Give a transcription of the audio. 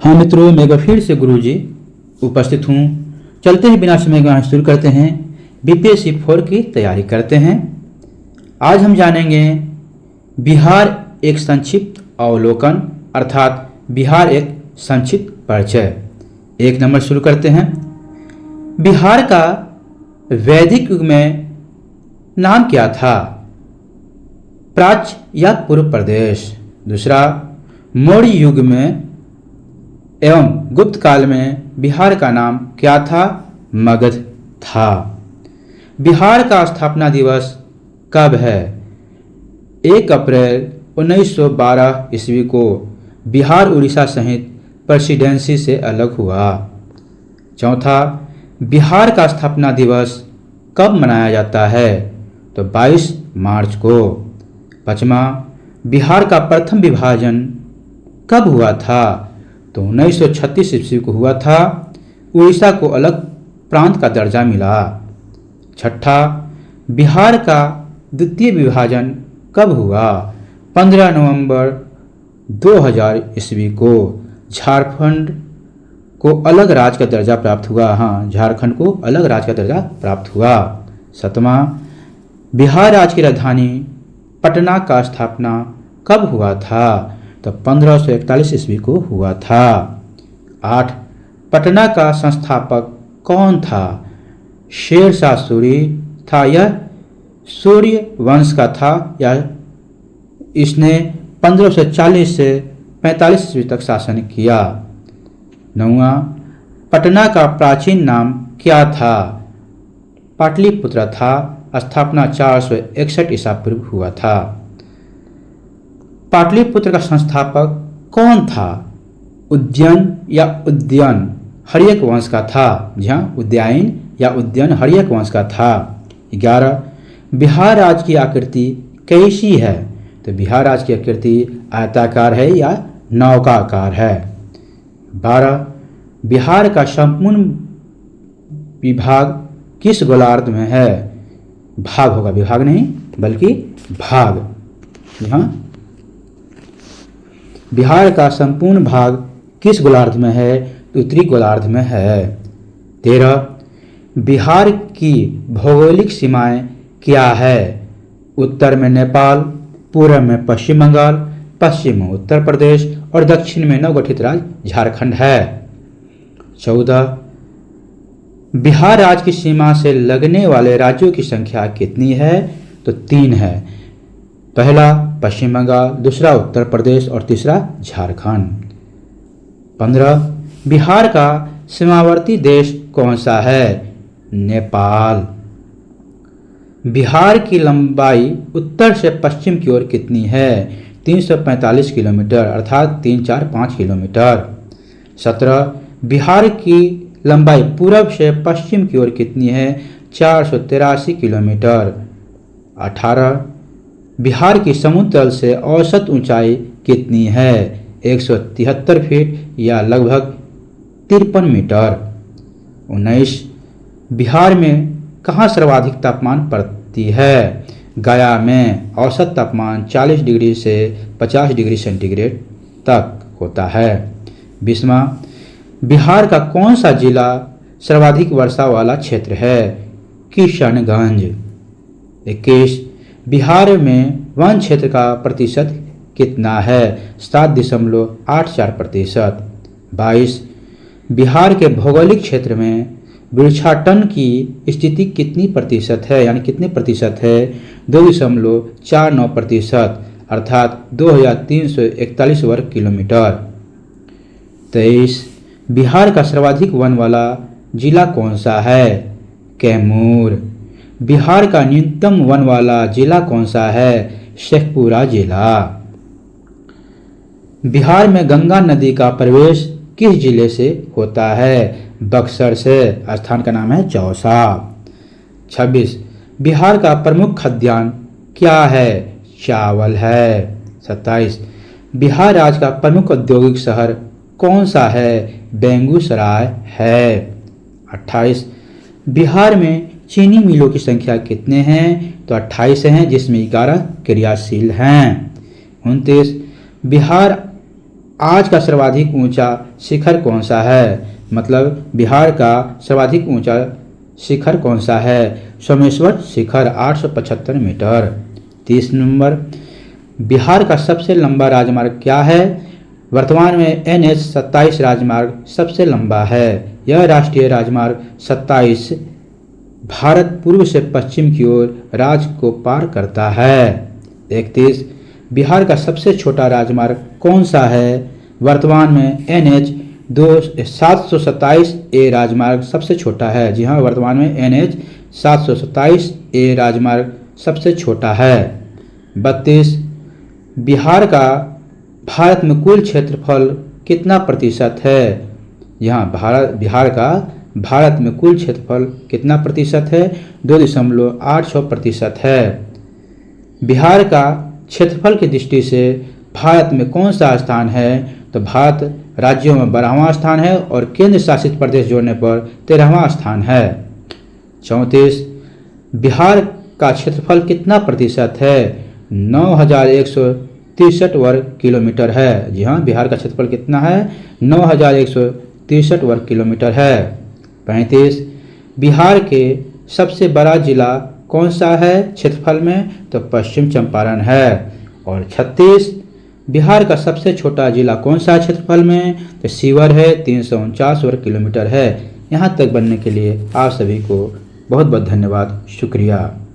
हाँ मित्रों, मैं एक बार फिर से गुरुजी उपस्थित हूँ। चलते ही बिना समय गवाए शुरू करते हैं। बीपीएससी 4 की तैयारी करते हैं। आज हम जानेंगे बिहार एक संक्षिप्त अवलोकन अर्थात बिहार एक संक्षिप्त परिचय। 1 नंबर शुरू करते हैं। बिहार का वैदिक युग में नाम क्या था? प्राच्य या पूर्व प्रदेश। दूसरा, मौर्य युग में एवं गुप्त काल में बिहार का नाम क्या था? मगध था। बिहार का स्थापना दिवस कब है? 1 अप्रैल 1912 ईस्वी को बिहार उड़ीसा सहित प्रेसिडेंसी से अलग हुआ। चौथा, बिहार का स्थापना दिवस कब मनाया जाता है? तो 22 मार्च को। 5वां, बिहार का प्रथम विभाजन कब हुआ था? तो 1936 ईस्वी को हुआ था। उड़ीसा को अलग प्रांत का दर्जा मिला। 6ठा, बिहार का द्वितीय विभाजन कब हुआ? 15 नवंबर 2000 ईस्वी को झारखंड को अलग राज्य का दर्जा प्राप्त हुआ। हाँ, झारखंड को अलग राज्य का दर्जा प्राप्त हुआ। 7वां, बिहार राज्य की राजधानी पटना का स्थापना कब हुआ था? तो 1541 ईस्वी को हुआ था। 8, पटना का संस्थापक कौन था? शेरशाह सूरी था। यह सूर्य वंश का था या इसने 1540 से 45 ईस्वी तक शासन किया। 9वां, पटना का प्राचीन नाम क्या था? पाटलिपुत्र था। स्थापना 461 ईसा पूर्व हुआ था। पाटलिपुत्र का संस्थापक कौन था? उद्यन या उद्यन हर्यक वंश का था। जहाँ उद्यायन या उद्यन हर्यक वंश का था। 11, बिहार राज्य की आकृति कैसी है? तो बिहार राज्य की आकृति आयताकार है या नौकाकार है। 12, बिहार का संपूर्ण विभाग किस गोलार्ध में है? भाग होगा, विभाग नहीं बल्कि भाग। यहाँ बिहार का संपूर्ण भाग किस गोलार्ध में है? तो उत्तरी गोलार्ध में है। 13, बिहार की भौगोलिक सीमाएं क्या है? उत्तर में नेपाल, पूर्व में पश्चिम बंगाल, पश्चिम में उत्तर प्रदेश और दक्षिण में नवगठित राज्य झारखंड है। 14, बिहार राज्य की सीमा से लगने वाले राज्यों की संख्या कितनी है? तो 3 है। पहला पश्चिम बंगाल, दूसरा उत्तर प्रदेश और तीसरा झारखंड। 15, बिहार का सीमावर्ती देश कौन सा है? नेपाल। बिहार की लंबाई उत्तर से पश्चिम की ओर कितनी है? 345 किलोमीटर अर्थात 345 किलोमीटर। 17, बिहार की लंबाई पूर्व से पश्चिम की ओर कितनी है? 483 किलोमीटर। 18, बिहार की समुद्र तल से औसत ऊंचाई कितनी है? 173 फीट या लगभग 53 मीटर। 19, बिहार में कहाँ सर्वाधिक तापमान पड़ती है? गया में औसत तापमान 40 डिग्री से 50 डिग्री सेंटीग्रेड तक होता है। 20वां, बिहार का कौन सा जिला सर्वाधिक वर्षा वाला क्षेत्र है? किशनगंज। 21, बिहार में वन क्षेत्र का प्रतिशत कितना है? 7.84%। 22, बिहार के भौगोलिक क्षेत्र में वृक्षाटन की स्थिति कितनी प्रतिशत है यानी कितने प्रतिशत है? 2.49% अर्थात 2341 वर्ग किलोमीटर। 23, बिहार का सर्वाधिक वन वाला जिला कौन सा है? कैमूर। बिहार का न्यूनतम वन वाला जिला कौन सा है? शेखपुरा जिला। बिहार में गंगा नदी का प्रवेश किस जिले से होता है? बक्सर से। स्थान का नाम है चौसा। 26, बिहार का प्रमुख खाद्यान्न क्या है? चावल है। 27, बिहार राज्य का प्रमुख औद्योगिक शहर कौन सा है? बेगूसराय है। 28, बिहार में चीनी मिलों की संख्या कितने हैं? तो 28 हैं जिसमें 11 क्रियाशील हैं। 29, बिहार आज का सर्वाधिक ऊंचा शिखर कौन सा है? मतलब बिहार का सर्वाधिक ऊंचा शिखर कौन सा है? सोमेश्वर शिखर 875 मीटर। 30 नंबर, बिहार का सबसे लंबा राजमार्ग क्या है? वर्तमान में NH 27 राजमार्ग सबसे लंबा है। यह राष्ट्रीय राजमार्ग 27 भारत पूर्व से पश्चिम की ओर राज्य को पार करता है। 31, बिहार का सबसे छोटा राजमार्ग कौन सा है? वर्तमान में NH 727 ए राजमार्ग सबसे छोटा है। जी हाँ, वर्तमान में NH 727 ए राजमार्ग सबसे छोटा है। 32, बिहार का भारत में कुल क्षेत्रफल कितना प्रतिशत है? यहाँ बिहार का भारत में कुल क्षेत्रफल कितना प्रतिशत है? 2.86% है। बिहार का क्षेत्रफल की दृष्टि से भारत में कौन सा स्थान है? तो भारत राज्यों में 12वां स्थान है और केंद्र शासित प्रदेश जोड़ने पर 13वां स्थान है। 34, बिहार का क्षेत्रफल कितना प्रतिशत है? 9163 वर्ग किलोमीटर है। जी हाँ, बिहार का क्षेत्रफल कितना है? 9163 वर्ग किलोमीटर है। 35, बिहार के सबसे बड़ा जिला कौन सा है क्षेत्रफल में? तो पश्चिम चंपारण है। और 36, बिहार का सबसे छोटा जिला कौन सा है क्षेत्रफल में? तो शिवहर है, 349 वर्ग किलोमीटर है। यहाँ तक बनने के लिए आप सभी को बहुत बहुत धन्यवाद, शुक्रिया।